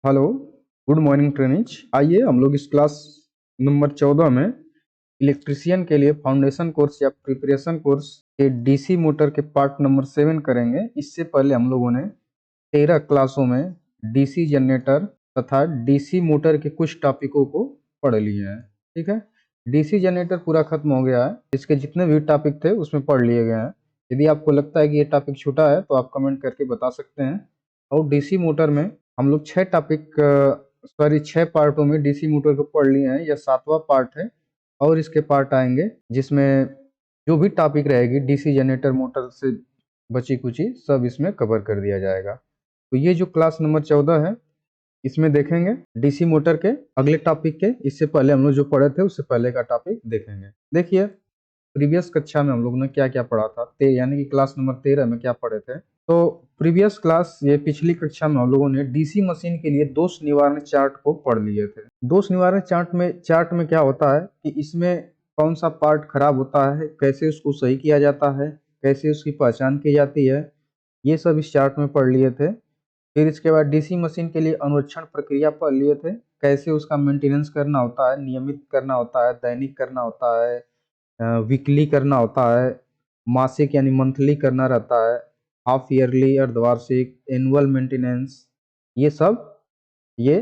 Hello, good morning trainees. आइए हम लोग इस क्लास नंबर 14 में इलेक्ट्रिशियन के लिए फाउंडेशन कोर्स या प्रिपरेशन कोर्स के डीसी मोटर के पार्ट नंबर 7 करेंगे। इससे पहले हम लोगों ने 13 क्लासों में डीसी जनरेटर तथा डीसी मोटर के कुछ टॉपिकों को पढ़ लिए हैं। ठीक है, डीसी जनरेटर पूरा खत्म हो गया है। इसके जितने भी टॉपिक थे उसमें पढ़ लिए गए हैं। यदि आपको लगता है कि ये टॉपिक छोटा है तो आप कमेंट करके बता सकते हैं। और डीसी मोटर में हम लोग 6 पार्टों में डीसी मोटर को पढ़ लिए हैं। यह 7वां पार्ट है और इसके पार्ट आएंगे जिसमें जो भी टॉपिक रहेगी डीसी जनरेटर मोटर से बची कुची सब इसमें कवर कर दिया जाएगा। तो ये जो क्लास नंबर 14 है इसमें देखेंगे डीसी मोटर के अगले टॉपिक के। इससे पहले हम लोग जो पढ़े थे उससे पहले का टॉपिक देखेंगे। देखिए, प्रीवियस कक्षा में हम लोगों ने क्या क्या पढ़ा था, यानी कि क्लास नंबर 13 में क्या पढ़े थे। तो प्रीवियस क्लास, ये पिछली कक्षा में हम लोगों ने डीसी मशीन के लिए दोष निवारण चार्ट को पढ़ लिए थे। दोष निवारण चार्ट में क्या होता है कि इसमें कौन सा पार्ट खराब होता है, कैसे उसको सही किया जाता है, कैसे उसकी पहचान की जाती है, ये सब इस चार्ट में पढ़ लिए थे। फिर इसके बाद डीसी मशीन के लिए अनुरक्षण प्रक्रिया पढ़ लिए थे, कैसे उसका मेंटेनेंस करना होता है, नियमित करना होता है, दैनिक करना होता है, वीकली करना होता है, मासिक यानी मंथली करना रहता है, हाफ ईयरली, अर्धवार्षिक, एनुअल मेंटेनेंस, ये सब ये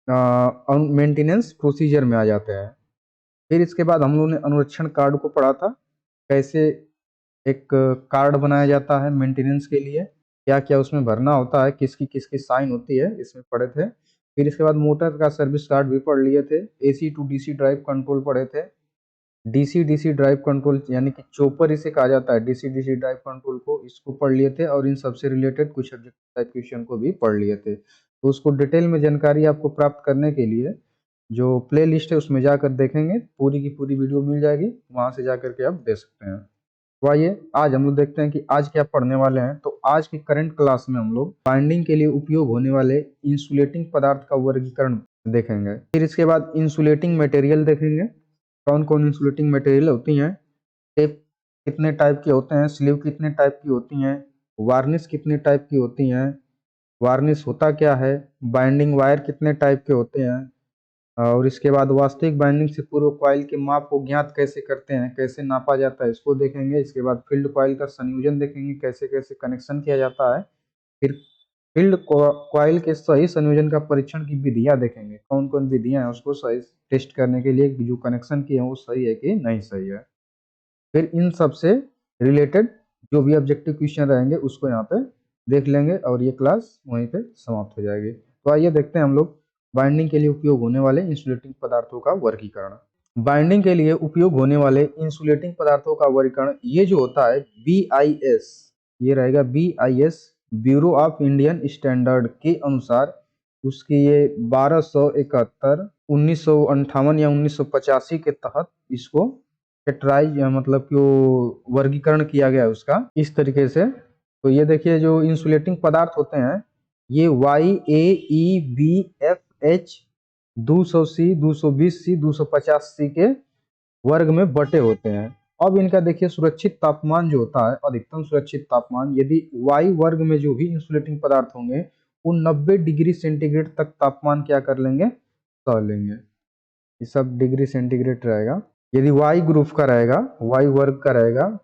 मेंटेनेंस प्रोसीजर में आ जाते हैं। फिर इसके बाद हम लोगों ने अनुरक्षण कार्ड को पढ़ा था, कैसे एक कार्ड बनाया जाता है मेंटेनेंस के लिए, क्या क्या उसमें भरना होता है, किसकी किसकी साइन होती है, इसमें पढ़े थे। फिर इसके बाद मोटर का सर्विस कार्ड भी पढ़ लिए थे। AC to DC drive control पढ़े थे। डीसी डीसी ड्राइव कंट्रोल यानी कि चोपर इसे कहा जाता है, डीसी डीसी ड्राइव कंट्रोल को, इसको पढ़ लिए थे। और इन सबसे रिलेटेड कुछ ऑब्जेक्टिव टाइप क्वेश्चन को भी पढ़ लिए थे। तो उसको डिटेल में जानकारी आपको प्राप्त करने के लिए जो प्ले लिस्ट है उसमें जाकर देखेंगे, पूरी की पूरी वीडियो मिल जाएगी, वहां से जाकर के आप देख सकते हैं। तो आइए आज हम लोग देखते हैं कि आज क्या पढ़ने वाले हैं। तो आज की करंट क्लास में हम लोग बाइंडिंग के लिए उपयोग होने वाले इंसुलेटिंग पदार्थ का वर्गीकरण देखेंगे। फिर इसके बाद इंसुलेटिंग मटेरियल देखेंगे, कौन कौन इंसुलेटिंग मटेरियल होती हैं, टेप कितने टाइप के होते हैं, स्लीव कितने टाइप की होती हैं, वार्निश कितने टाइप की होती हैं, वार्निश होता क्या है, बाइंडिंग वायर कितने टाइप के होते हैं, और इसके बाद वास्तविक बाइंडिंग से पूर्व कॉइल के माप को ज्ञात कैसे करते हैं, कैसे नापा जाता है, इसको देखेंगे। इसके बाद फील्ड कॉइल का संयोजन देखेंगे, कैसे कैसे कनेक्शन किया जाता है। फिर फील्ड कॉइल के सही संयोजन का परीक्षण की विधियां देखेंगे, कौन कौन विधियां हैं उसको सही टेस्ट करने के लिए कि जो कनेक्शन किए हैं वो सही है कि नहीं सही है। फिर इन सब से रिलेटेड जो भी ऑब्जेक्टिव क्वेश्चन रहेंगे उसको यहाँ पे देख लेंगे और ये क्लास वहीं पे समाप्त हो जाएगी। तो आइए देखते हैं हम लोग बाइंडिंग के लिए उपयोग होने वाले इंसुलेटिंग पदार्थों का वर्गीकरण। बाइंडिंग के लिए उपयोग होने वाले इंसुलेटिंग पदार्थों का वर्गीकरण ये जो होता है BIS, ये रहेगा BIS, bureau of Indian standard के अनुसार उसकी ये 1271 1958 या 1985 के तहत इसको कैटेगराइज मतलब कि वो वर्गीकरण किया गया है उसका इस तरीके से। तो ये देखिए, जो इंसुलेटिंग पदार्थ होते हैं ये YAEBFH 200C 220C 250C के वर्ग में बटे होते हैं। अब इनका देखिए सुरक्षित तापमान जो होता है, अधिकतम सुरक्षित तापमान, यदि Y वर्ग में जो भी इंसुलेटिंग पदार्थ होंगे वो 90 डिग्री सेंटीग्रेड तक तापमान क्या कर लेंगे, सह लेंगे। ये सब डिग्री सेंटीग्रेड रहेगा। यदि वाई ग्रुप का रहेगा, वाई वर्ग का रहेगा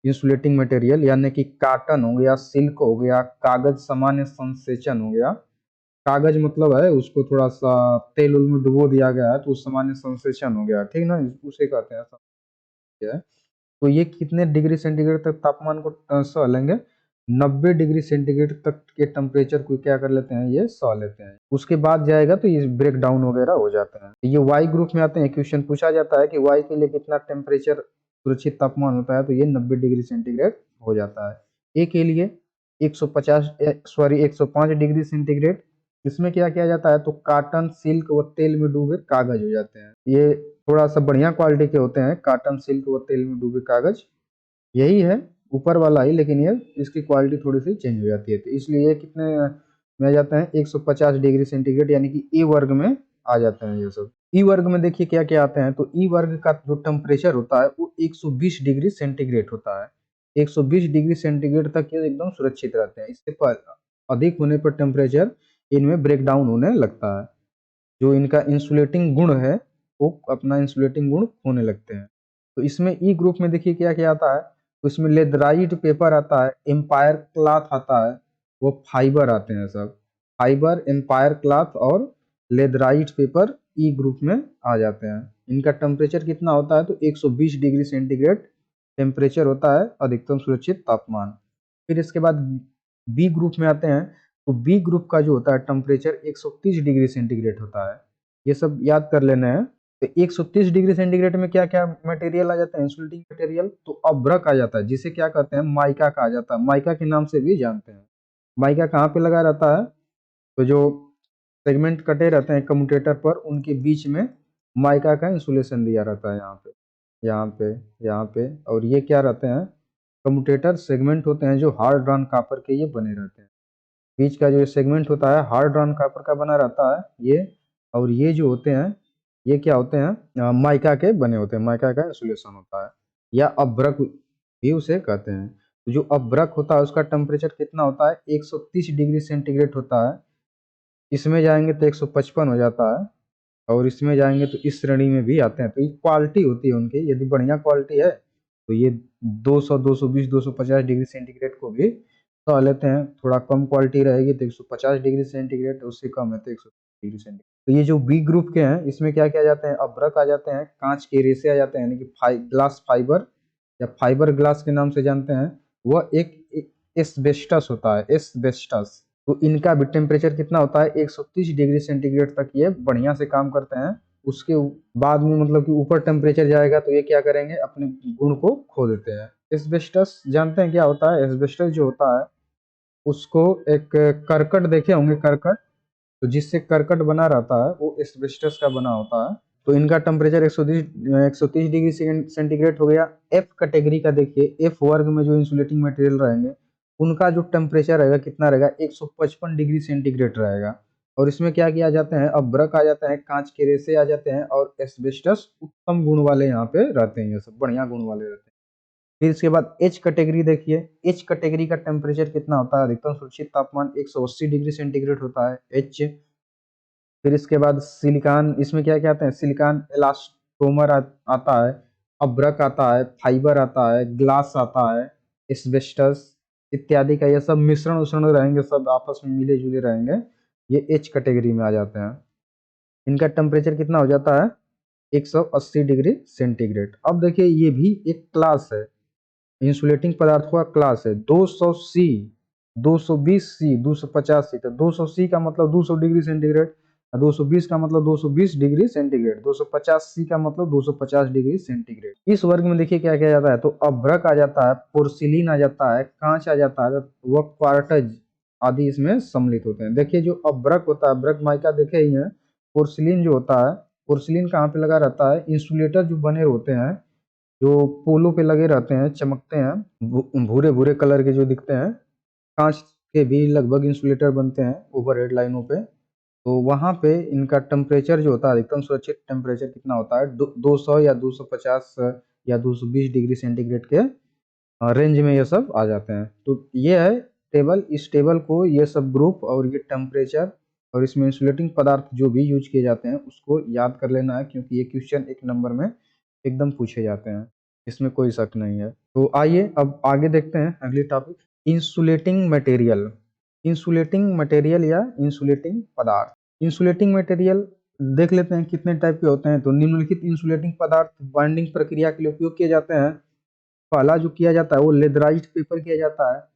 इंसुलेटिंग मटेरियल, यानी कि काटन हो गया, सिल्क हो गया, कागज सामान्य संसेचन हो गया। कागज मतलब है उसको थोड़ा सा तेल उल में डुबो दिया गया है तो सामान्य संसेचन हो गया, ठीक ना, उसे कहते हैं। तो ये कितने डिग्री सेंटीग्रेड तक तापमान को सह लेंगे, 90 डिग्री सेंटीग्रेड तक के टेम्परेचर को क्या कर लेते हैं, ये सह लेते हैं। उसके बाद जाएगा तो ये ब्रेक डाउन वगैरह हो जाते हैं। ये वाई ग्रुप में आते हैं। क्वेश्चन पूछा जाता है कि वाई के लिए कितना टेम्परेचर सुरक्षित तापमान होता है, तो ये 90 डिग्री सेंटीग्रेड हो जाता है। ए के लिए 105 डिग्री सेंटीग्रेड। इसमें क्या किया जाता है, तो काटन, सिल्क व तेल में डूबे कागज हो जाते हैं। ये थोड़ा सा बढ़िया क्वालिटी के होते हैं, काटन, सिल्क व तेल में डूबे कागज, यही है ऊपर वाला ही, लेकिन ये इसकी क्वालिटी थोड़ी सी चेंज हो जाती है। तो इसलिए ये कितने में आ जाते हैं, 150 डिग्री सेंटीग्रेड, यानी कि ई वर्ग में आ जाते हैं ये सब। ई वर्ग में देखिए क्या क्या आते हैं, तो ई वर्ग का जो टेम्परेचर होता है वो 120 डिग्री सेंटीग्रेड होता है। 120 डिग्री सेंटीग्रेड तक ये एकदम सुरक्षित रहते हैं। इसके पर अधिक होने पर टेम्परेचर इनमें ब्रेक डाउन होने लगता है। जो इनका इंसुलेटिंग गुण है वो अपना इंसुलेटिंग गुण खोने लगते हैं। तो इसमें ई ग्रुप में देखिए क्या क्या आता है। तो इसमें लेदराइट पेपर आता है, एम्पायर क्लॉथ आता है, वो फाइबर आते हैं सब। फाइबर, एम्पायर क्लॉथ और लेदराइट पेपर ई ग्रुप में आ जाते हैं। इनका टेम्परेचर कितना होता है, तो 120 डिग्री सेंटीग्रेड टेम्परेचर होता है अधिकतम सुरक्षित तापमान। फिर इसके बाद बी ग्रुप में आते हैं। तो बी ग्रुप का जो होता है टेम्परेचर 130 डिग्री सेंटीग्रेड होता है। ये सब याद कर लेना है। तो 130 डिग्री सेंटीग्रेड में क्या क्या मटेरियल आ जाता है, इंसुलेटिंग मटेरियल, तो अभ्रक आ जाता है, जिसे क्या कहते हैं, माइका कहा जाता है। माइका के नाम से भी जानते हैं। माइका कहाँ पे लगा रहता है, तो जो सेगमेंट कटे रहते हैं कम्यूटेटर पर, उनके बीच में माइका का इंसुलेशन दिया रहता है, यहाँ पे, यहाँ पे, यहाँ पे। और ये क्या रहते हैं, कम्यूटेटर सेगमेंट होते हैं जो हार्ड ड्रॉन कॉपर के ये बने रहते हैं। बीच का जो सेगमेंट होता है हार्ड ड्रॉन कॉपर का बना रहता है ये। और ये जो होते हैं ये क्या होते हैं, माइका के बने होते हैं, माइका का इंसुलेशन होता है, या अभ्रक भी उसे कहते हैं। तो जो अभ्रक होता है उसका टेम्परेचर कितना होता है, 130 डिग्री सेंटीग्रेड होता है। इसमें जाएंगे तो 155 हो जाता है, और इसमें जाएंगे तो इस श्रेणी में भी आते हैं। तो ये क्वालिटी होती है उनकी, यदि बढ़िया क्वालिटी है तो ये 200, 220, 250 डिग्री सेंटीग्रेड को भी सह लेते हैं। थोड़ा कम क्वालिटी रहेगी तो 150 डिग्री सेंटीग्रेड, उससे कम है तो 100 डिग्री सेंटीग्रेड। तो ये जो बी ग्रुप के हैं इसमें क्या क्या आ जाते हैं, अभ्रक आ जाते हैं, कांच के रेसे आ जाते हैं, यानी कि ग्लास फाइबर या फाइबर ग्लास के नाम से जानते हैं। वह एक एस्बेस्टस होता है, एस्बेस्टस। तो इनका भी टेम्परेचर कितना होता है, 130 डिग्री सेंटीग्रेड तक ये बढ़िया से काम करते हैं। उसके बाद में मतलब कि ऊपर टेम्परेचर जाएगा तो ये क्या करेंगे, अपने गुण को खो देते हैं। एस्बेस्टस जानते हैं क्या होता है, एस्बेस्टस जो होता है उसको एक करकट देखे होंगे, करकट, तो जिससे करकट बना रहता है वो एस्बेस्टस का बना होता है। तो इनका टेम्परेचर 130 डिग्री सेंटीग्रेड हो गया। एफ कैटेगरी का देखिए, एफ वर्ग में जो इंसुलेटिंग मटेरियल रहेंगे उनका जो टेम्परेचर रहेगा कितना रहेगा, 155 डिग्री सेंटीग्रेड रहेगा। और इसमें क्या किया जाते हैं, अभ्रक आ जाते हैं, कांच के रेसे आ जाते हैं, और एस्बेस्टस उत्तम गुण वाले यहाँ पे रहते हैं, ये सब बढ़िया गुण वाले रहते हैं। फिर इसके बाद एच कैटेगरी देखिए, एच कैटेगरी का टेम्परेचर कितना होता है, अधिकतम सुरक्षित तापमान 180 डिग्री सेंटीग्रेड होता है, एच। फिर इसके बाद सिलिकॉन, इसमें क्या क्या आते हैं, सिलिकॉन इलास्टोमर आता है, अभ्रक आता है, फाइबर आता है, ग्लास आता है, एस्बेस्टस इत्यादि का ये सब मिश्रण उश्रण रहेंगे, सब आपस में मिले जुले रहेंगे, ये एच कैटेगरी में आ जाते हैं। इनका टेम्परेचर कितना हो जाता है, 180 डिग्री सेंटीग्रेड। अब देखिए ये भी एक क्लास है, इंसुलेटिंग पदार्थों का क्लास है। 200 सी, 220 सी, 250 सी। तो 200 सी का मतलब 200 डिग्री सेंटीग्रेड, 220 का मतलब 220 डिग्री सेंटीग्रेड, 250 सी का मतलब 250 डिग्री सेंटीग्रेड। इस वर्ग में देखिए क्या क्या जाता है, तो अभ्रक आ जाता है, पोर्सिलिन आ जाता है, कांच आ जाता है, व क्वार्टज आदि इसमें सम्मिलित होते हैं। देखिए जो अभ्रक होता है, अभ्रक माइका देखे ही है। पोर्सिलिन जो होता है, पोर्सिलिन कहाँ पे लगा रहता है, इंसुलेटर जो बने होते हैं, जो पोलो पे लगे रहते हैं, चमकते हैं, भूरे भूरे कलर के जो दिखते हैं, कांच के भी लगभग इंसुलेटर बनते हैं ओवरहेड लाइनों पे। तो वहां पे इनका टेम्परेचर जो होता है, अधिकतम सुरक्षित टेम्परेचर कितना होता है, 200 या 250 या 220 डिग्री सेंटीग्रेड के रेंज में ये सब आ जाते हैं। तो ये है टेबल, इस टेबल को ये सब ग्रुप और ये टेम्परेचर और इसमें इंसुलेटिंग पदार्थ जो भी यूज किए जाते हैं उसको याद कर लेना है, क्योंकि ये क्वेश्चन एक नंबर में एकदम पूछे जाते हैं, इसमें कोई शक नहीं है। तो आइए अब आगे देखते हैं अगली topic, insulating material. Insulating material या इंसुलेटिंग पदार्थ। इंसुलेटिंग मटेरियल देख लेते हैं कितने टाइप के होते हैं। तो निम्नलिखित इंसुलेटिंग पदार्थ बाइंडिंग प्रक्रिया के लिए उपयोग किए जाते हैं। पहला जो किया जाता है वो लेदराइज्ड पेपर किया जाता है।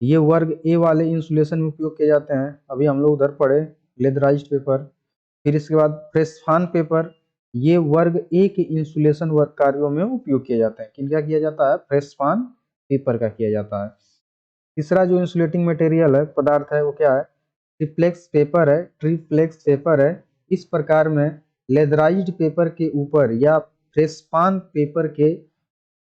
ये वर्ग ए वाले इंसुलेशन में उपयोग किए जाते हैं, अभी हम लोग उधर पढ़े लेदराइज्ड पेपर। फिर इसके बाद प्रेसफान पेपर, ये वर्ग ए के इंसुलेशन वर्ग कार्यों में उपयोग किया जाता है। किनका किया जाता है, प्रेसफान पेपर का किया जाता है। तीसरा जो इंसुलेटिंग मटेरियल है, पदार्थ है, वो क्या है, ट्रिप्लेक्स पेपर है, ट्रिप्लेक्स पेपर है। इस प्रकार में लेदराइज्ड पेपर के ऊपर या प्रेसपान पेपर के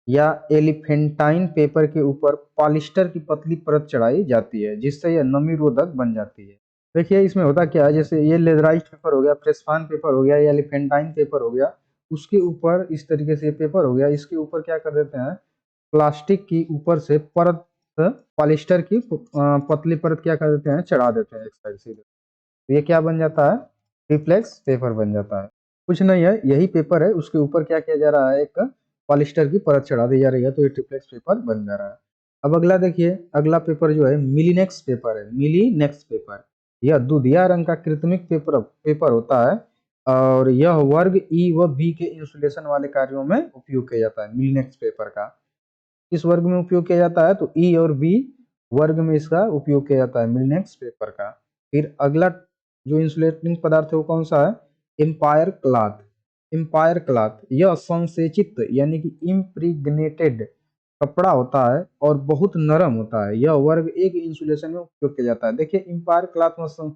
या एलिफेंटाइन पेपर के ऊपर पॉलिस्टर की पतली परत चढ़ाई जाती है, जिससे यह नमी रोधक बन जाती है। देखिए इसमें होता क्या है, जैसे ये लेदराइज्ड पेपर हो गया, प्रेसफान पेपर हो गया या एलिफेंटाइन पेपर हो गया, उसके ऊपर इस तरीके से पेपर हो गया, इसके ऊपर क्या कर देते हैं, प्लास्टिक की ऊपर से परत, पॉलिस्टर की पतली परत क्या कर देते हैं, चढ़ा देते हैं एक साइड से। तो ये क्या बन जाता है, ट्रिप्लेक्स पेपर बन जाता है। कुछ नहीं है, यही पेपर है, उसके ऊपर क्या किया जा रहा है, एक पॉलिस्टर की परत चढ़ा दी जा रही है, तो ये ट्रिप्लेक्स पेपर बन जा रहा है। अब अगला देखिए, अगला पेपर जो है मिलीनेक्स पेपर है, मिलीनेक्स पेपर। यह दुधिया रंग का कृत्रिम पेपर पेपर होता है और यह वर्ग ई व बी के इंसुलेशन वाले कार्यों में उपयोग किया जाता है। मिलीनेक्स पेपर का किस वर्ग में उपयोग किया जाता है, तो ई और बी वर्ग में इसका उपयोग किया जाता है मिलीनेक्स पेपर का। फिर अगला जो इंसुलेटिंग पदार्थ है वो कौन सा है, एम्पायर क्लॉथ। एम्पायर क्लॉथ यह संसेचित यानी कि इम्प्रीग्नेटेड कपड़ा होता है और बहुत नरम होता है। यह वर्ग एक इंसुलेशन में उपयोग किया जाता है। देखिए एम्पायर क्लॉथ में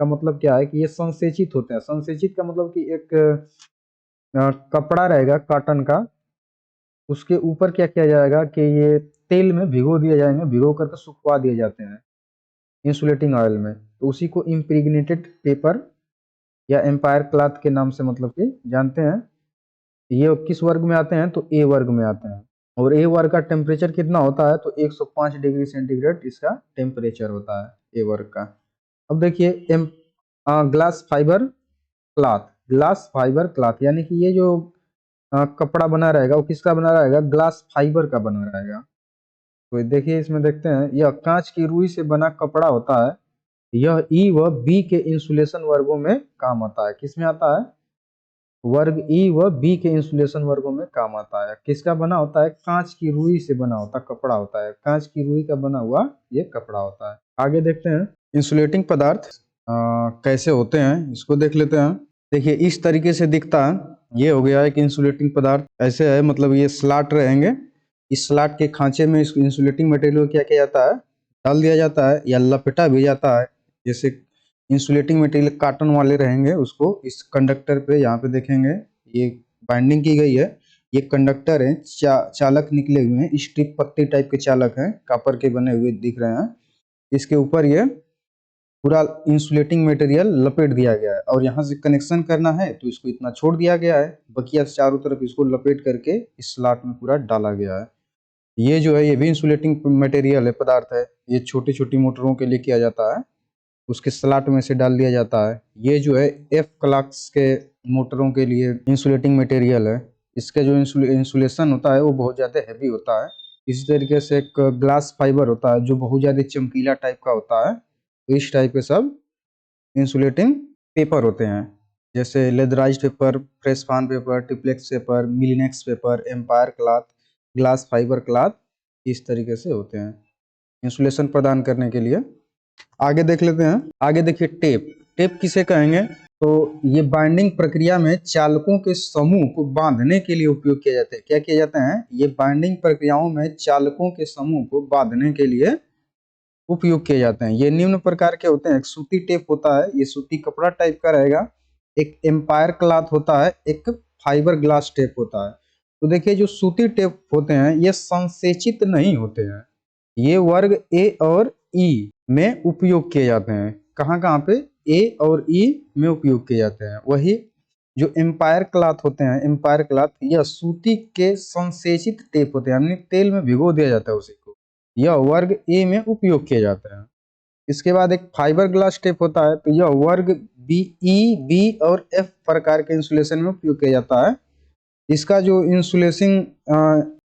का मतलब क्या है कि ये संसेचित होते हैं। संसेचित का मतलब कि एक कपड़ा रहेगा कॉटन का, उसके ऊपर क्या किया जाएगा कि ये तेल में भिगो दिए जाएंगे, भिगो करके सुखवा दिए जाते हैं इंसुलेटिंग ऑयल में, तो उसी को इम्प्रीग्नेटेड पेपर या एम्पायर क्लॉथ के नाम से मतलब कि जानते हैं। ये किस वर्ग में आते हैं, तो ए वर्ग में आते हैं। और ए वर्ग का टेम्परेचर कितना होता है, तो 105 डिग्री सेंटीग्रेड इसका टेम्परेचर होता है ए वर्ग का। अब देखिए glass fibre cloth, glass fibre cloth यानी कि ये जो कपड़ा बना रहेगा वो किसका बना रहेगा, ग्लास फाइबर का बना रहेगा। तो देखिए इसमें देखते हैं, यह कांच की रुई से बना कपड़ा होता है। यह ई व बी के इंसुलेशन वर्गों में काम आता है। किस में आता है, वर्ग ई व बी के इंसुलेशन वर्गों में काम आता है। किसका बना होता है, कांच की रुई से बना होता कपड़ा होता है, कांच की रुई का बना हुआ ये कपड़ा होता है। आगे देखते हैं इंसुलेटिंग पदार्थ कैसे होते हैं, इसको देख लेते हैं। देखिए इस तरीके से दिखता है, ये हो गया एक इंसुलेटिंग पदार्थ। ऐसे है, मतलब ये स्लॉट रहेंगे, इस स्लॉट के खांचे में इस इंसुलेटिंग मटेरियल को क्या किया जाता है, डाल दिया जाता है या लपेटा भी जाता है। जैसे इंसुलेटिंग मटेरियल कॉटन वाले रहेंगे, उसको इस कंडक्टर पे यहाँ पे देखेंगे ये बाइंडिंग की गई है। ये कंडक्टर है, चालक निकले हुए हैं, स्ट्रिप पत्ती टाइप के चालक हैं, कॉपर के बने हुए दिख रहे हैं। इसके ऊपर ये पूरा इंसुलेटिंग मटेरियल लपेट दिया गया है और यहाँ से कनेक्शन करना है तो इसको इतना छोड़ दिया गया है, बकिया चारों तरफ इसको लपेट करके इस स्लॉट में पूरा डाला गया है। ये जो है ये भी इंसुलेटिंग मटेरियल है, पदार्थ है। ये छोटी छोटी मोटरों के लिए किया जाता है, उसके स्लॉट में से डाल दिया जाता है। ये जो है एफ क्लास के मोटरों के लिए इंसुलेटिंग मटेरियल है। इसका जो इंसुलेशन होता है वो बहुत ज़्यादा हैवी होता है। इसी तरीके से एक ग्लास फाइबर होता है जो बहुत ज़्यादा चमकीला टाइप का होता है। तो इस टाइप के सब इंसुलेटिंग पेपर होते हैं, जैसे leatherised paper, presspahn paper, triplex paper, Melinex paper, empire cloth, glass fibre cloth, इस तरीके से होते हैं इंसुलेशन प्रदान करने के लिए। आगे देख लेते हैं। आगे देखिए टेप। टेप किसे कहेंगे, तो ये बाइंडिंग प्रक्रिया में चालकों के समूह को बांधने के लिए उपयोग किया जाता है। क्या किया जाता है, ये बाइंडिंग प्रक्रियाओं में चालकों के समूह को बांधने के लिए उपयोग किए जाते हैं। ये निम्न प्रकार के होते हैं। एक सूती टेप होता है, ये सूती कपड़ा टाइप का रहेगा। एक एम्पायर क्लॉथ होता है, एक फाइबर ग्लास टेप होता है। तो देखिए जो सूती टेप होते हैं ये संसेचित नहीं होते हैं, ये वर्ग ए और ई में उपयोग किए जाते हैं। कहाँ कहाँ पे, ए और ई में उपयोग किए जाते हैं। वही जो एम्पायर क्लॉथ होते हैं, एम्पायर क्लॉथ यह सूती के संसेचित टेप होते हैं, यानी तेल में भिगो दिया जाता है उसी को, यह वर्ग ए में उपयोग किए जाते हैं। इसके बाद एक फाइबर ग्लास टेप होता है, तो यह वर्ग बी, ई, बी और एफ प्रकार के इंसुलेशन में उपयोग किया जाता है। इसका जो इंसुलेशन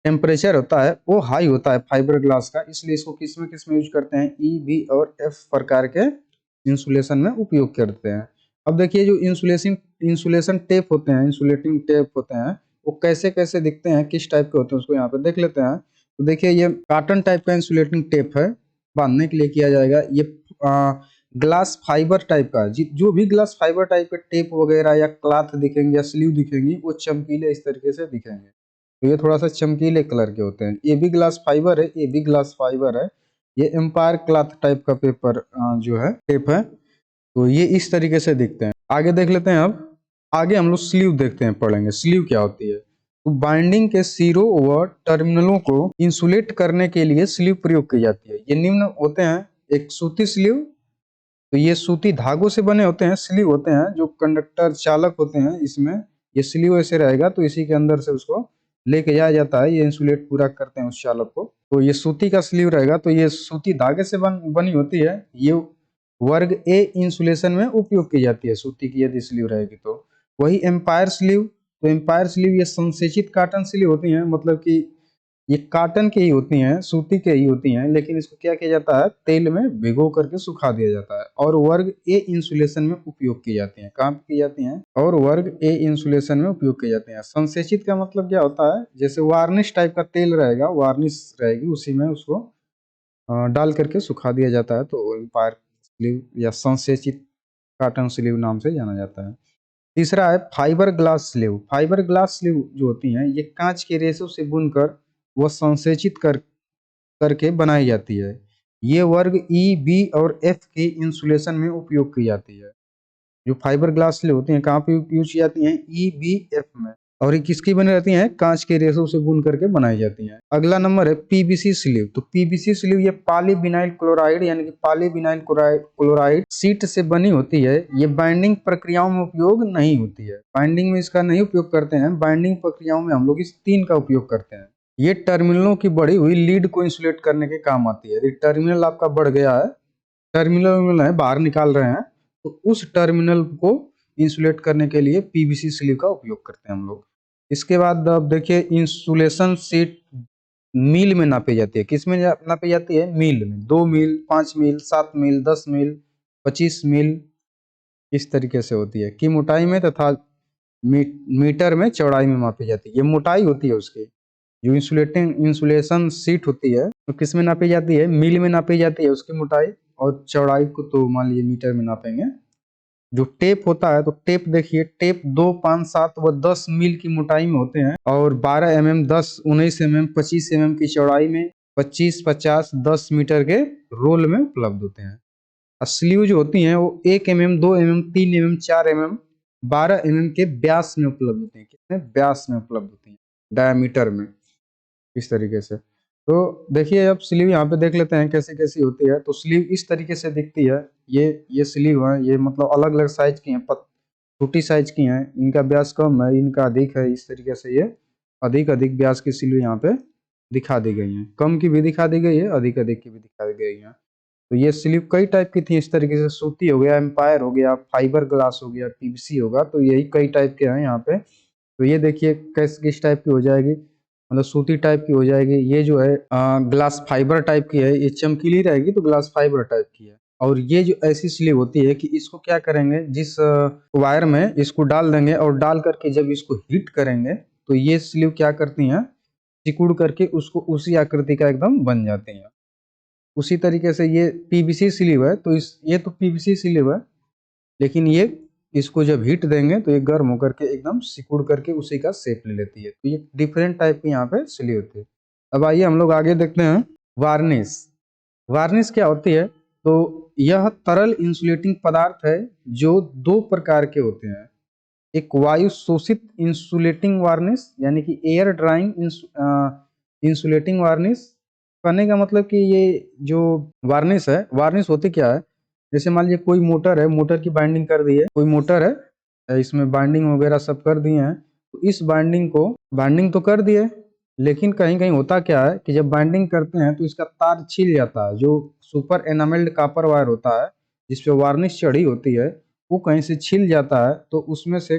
टेम्परेचर होता है वो हाई होता है फाइबर ग्लास का, इसलिए इसको किस में यूज करते हैं, ई, बी और एफ प्रकार के इंसुलेशन में उपयोग करते हैं। अब देखिए जो इंसुलेशन टेप होते हैं, इंसुलेटिंग टेप होते हैं, वो कैसे कैसे दिखते हैं, किस टाइप के होते हैं, उसको यहाँ पे देख लेते हैं। तो देखिए ये कॉटन टाइप का इंसुलेटिंग टेप है, बांधने के लिए किया जाएगा। ये ग्लास फाइबर टाइप का, जो भी ग्लास फाइबर टाइप के टेप वगैरह या क्लॉथ दिखेंगे या स्लीव दिखेंगी वो चमकीले इस तरीके से दिखेंगे। तो ये थोड़ा सा चमकीले कलर के होते हैं। ये भी ग्लास फाइबर है, ये भी ग्लास फाइबर है। ये एम्पायर क्लॉथ टाइप का पेपर जो है टेप है, तो ये इस तरीके से दिखते हैं। आगे देख लेते हैं। अब आगे हम लोग स्लीव देखते हैं, पढ़ेंगे स्लीव क्या होती है। तो बाइंडिंग के सिरों व टर्मिनलों को इंसुलेट करने के लिए स्लीव प्रयोग की जाती है। ये निम्न होते हैं, एक सूती स्लीव, तो ये सूती धागों से बने होते हैं स्लीव होते हैं, जो कंडक्टर चालक होते हैं इसमें ये स्लीव ऐसे रहेगा, तो इसी के अंदर से उसको लेके जाया जाता है, ये इंसुलेट पूरा करते हैं उस चालक को। तो ये सूती का स्लीव रहेगा, तो ये सूती धागे से बनी होती है। ये वर्ग ए इंसुलेशन में उपयोग की जाती है सूती की यदि स्लीव रहेगी तो। वही एम्पायर स्लीव, तो एम्पायर स्लीव ये संसेचित कॉटन स्लीव होती हैं, मतलब कि ये कॉटन की ही होती हैं, सूती के ही होती हैं, लेकिन इसको क्या किया जाता है, तेल में भिगो करके सुखा दिया जाता है और वर्ग ए इंसुलेशन में उपयोग की जाती हैं। कहाँ पे की जाती हैं, और वर्ग ए इंसुलेशन में उपयोग की जाती हैं। संसेचित का मतलब क्या होता है, जैसे वार्निश टाइप का तेल रहेगा, वार्निश रहेगी, उसी में उसको डाल करके सुखा दिया जाता है, तो एम्पायर स्लीव या संसेचित कॉटन स्लीव नाम से जाना जाता है। तीसरा है fibre glass sleeve. Fibre glass sleeve जो होती हैं ये कांच के रेशों से बुनकर व संसेचित करके बनाई जाती है। ये वर्ग ई, बी और एफ के इंसुलेशन में उपयोग की जाती है। जो फाइबर ग्लास स्लीव होती हैं कहाँ पे यूज की जाती हैं, ई, बी, एफ में। और ये किसकी बनी रहती हैं, कांच के रेशों से बुन करके बनाई जाती हैं। अगला नंबर है पीवीसी स्लीव। तो पीवीसी स्लीव ये पॉलीविनाइल क्लोराइड यानी कि पॉलीविनाइल क्लोराइड शीट से बनी होती है। ये बाइंडिंग प्रक्रियाओं में उपयोग नहीं होती है, बाइंडिंग में इसका नहीं उपयोग करते हैं। बाइंडिंग प्रक्रियाओं में हम लोग इस 3 का उपयोग करते हैं। ये टर्मिनलों की बढ़ी हुई लीड को इंसुलेट करने के काम आती है। यदि टर्मिनल आपका बढ़ गया है, टर्मिनल है बाहर निकाल रहे हैं, तो उस टर्मिनल को इंसुलेट करने के लिए पीवीसी स्लीव का उपयोग करते हैं हम लोग। इसके बाद अब देखिए इंसुलेशन शीट मील में नापी जाती है। किस में नापी जाती है, मील में। 2 मील, 5 मील, 7 मील, 10 मील, 25 मील, इस तरीके से होती है कि मोटाई में तथा मीटर में चौड़ाई में मापी जाती है। ये मोटाई होती है उसकी। जो इंसुलेशन शीट होती है तो किस में नापी जाती है, मील में नापी जाती है उसकी मोटाई, और चौड़ाई को तो मान लीजिए मीटर में नापेंगे। जो टेप होता है तो टेप देखिए, टेप 2, 5, 7 व 10 मील की मोटाई में होते हैं और 12 mm, 10, 19 mm, 25 mm की चौड़ाई में 25, 50, 10 मीटर के रोल में उपलब्ध होते हैं। स्लीव जो होती हैं वो 1 mm, 2 mm, 3 mm, 4 mm, 12 mm के व्यास में उपलब्ध होती हैं। कितने व्यास में उपलब्ध होती हैं, डायमीटर में, इस तरीके से। तो देखिए अब स्लीव यहाँ पे देख लेते हैं कैसे कैसी होती है। तो स्लीव इस तरीके से दिखती है। ये स्लीव है, ये मतलब अलग अलग साइज की हैं, छोटी साइज की हैं, इनका व्यास कम है, इनका अधिक है। इस तरीके से ये अधिक अधिक व्यास की स्लीव यहाँ पे दिखा दी गई है। कम की भी दिखा दी गई है, अधिक अधिक की भी दिखा दी गई है। तो ये स्लीव कई टाइप की थी इस तरीके से, सूती हो गया, एम्पायर हो गया, फाइबर ग्लास हो गया, पीवीसी होगा, तो यही कई टाइप के हैं यहाँ पे। तो ये देखिए किस टाइप की हो जाएगी, मतलब सूती टाइप की हो जाएगी। ये जो है ग्लास फाइबर टाइप की है, ये चमकीली रहेगी तो ग्लास फाइबर टाइप की है। और ये जो ऐसी स्लीव होती है कि इसको क्या करेंगे, जिस वायर में इसको डाल देंगे और डाल करके जब इसको हीट करेंगे तो ये स्लीव क्या करती हैं, सिकुड़ करके उसको उसी आकृति का एकदम बन जाती हैं। उसी तरीके से ये पीवीसी स्लीव है, तो ये तो पीवीसी स्लीव है, लेकिन ये इसको जब हीट देंगे तो ये गर्म होकर के एकदम सिकुड़ करके उसी का शेप ले लेती है। तो ये डिफरेंट टाइप की यहाँ पे स्लीव होती है। अब आइए हम लोग आगे देखते हैं वार्निश। वार्निश क्या होती है, तो यह तरल इंसुलेटिंग पदार्थ है जो 2 प्रकार के होते हैं। एक वायु शोषित इंसुलेटिंग वार्निश यानी कि एयर ड्राइंग इंसुलेटिंग वार्निश। कहने का मतलब कि ये जो वार्निश है, वार्निश होती क्या है, जैसे मान लीजिए कोई मोटर है, मोटर की बाइंडिंग कर दी है, कोई मोटर है, इसमें बाइंडिंग वगैरह सब कर दिए हैं, तो इस बाइंडिंग तो कर दिए, लेकिन कहीं कहीं होता क्या है कि जब बाइंडिंग करते हैं तो इसका तार छिल जाता है। जो सुपर एनामेल्ड कॉपर वायर होता है जिसपे वार्निश चढ़ी होती है, वो कहीं से छिल जाता है, तो उसमें से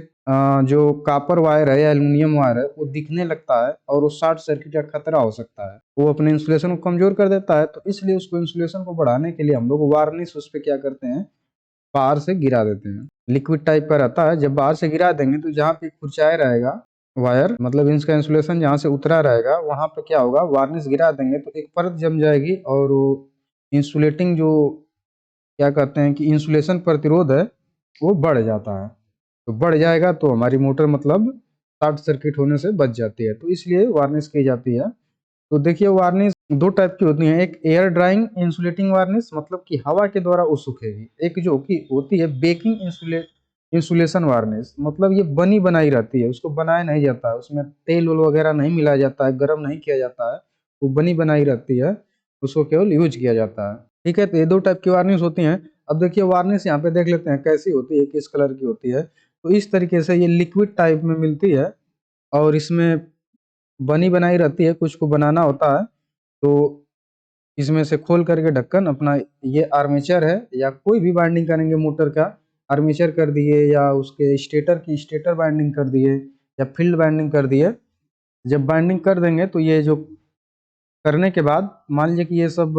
जो कॉपर वायर है या एल्युमिनियम वायर है वो दिखने लगता है और वो शॉर्ट सर्किट का खतरा हो सकता है। वो अपने इंसुलेशन को कमजोर कर देता है, तो इसलिए उसको इंसुलेशन को बढ़ाने के लिए हम लोग वार्निश उस पर क्या करते हैं, बाहर से गिरा देते हैं। लिक्विड टाइप का रहता है, जब बाहर से गिरा देंगे तो जहाँ पे खुरचाए रहेगा वायर, मतलब इसका इंसुलेशन जहाँ से उतरा रहेगा वहां पे क्या होगा, वार्निश गिरा देंगे तो एक परत जम जाएगी और वो इंसुलेटिंग जो क्या कहते हैं कि इंसुलेशन प्रतिरोध है वो बढ़ जाता है। तो बढ़ जाएगा तो हमारी मोटर मतलब शॉर्ट सर्किट होने से बच जाती है, तो इसलिए वार्निश की जाती है। तो देखिए वार्निश 2 टाइप की होती है, एक एयर ड्राइंग इंसुलेटिंग वार्निश, मतलब कि हवा के द्वारा वो सूखेगी। एक जो की होती है बेकिंग इंसुलेशन वार्निश, मतलब ये बनी बनाई रहती है, उसको बनाया नहीं जाता है, उसमें तेल वोल वगैरह नहीं मिलाया जाता है, गर्म नहीं किया जाता है, वो बनी बनाई रहती है, उसको केवल यूज किया जाता है। ठीक है, तो ये 2 टाइप की वार्निश होती हैं। अब देखिए वार्निश यहाँ पे देख लेते हैं कैसी होती है, किस कलर की होती है। तो इस तरीके से ये लिक्विड टाइप में मिलती है और इसमें बनी बनाई रहती है, कुछ को बनाना होता है। तो इसमें से खोल करके ढक्कन अपना, ये आर्मेचर है या कोई भी बाइंडिंग करेंगे मोटर का, आर्मेचर कर दिए या उसके स्टेटर की स्टेटर बाइंडिंग कर दिए या फील्ड बाइंडिंग कर दिए। जब बाइंडिंग कर देंगे तो ये जो करने के बाद मान लीजिए कि ये सब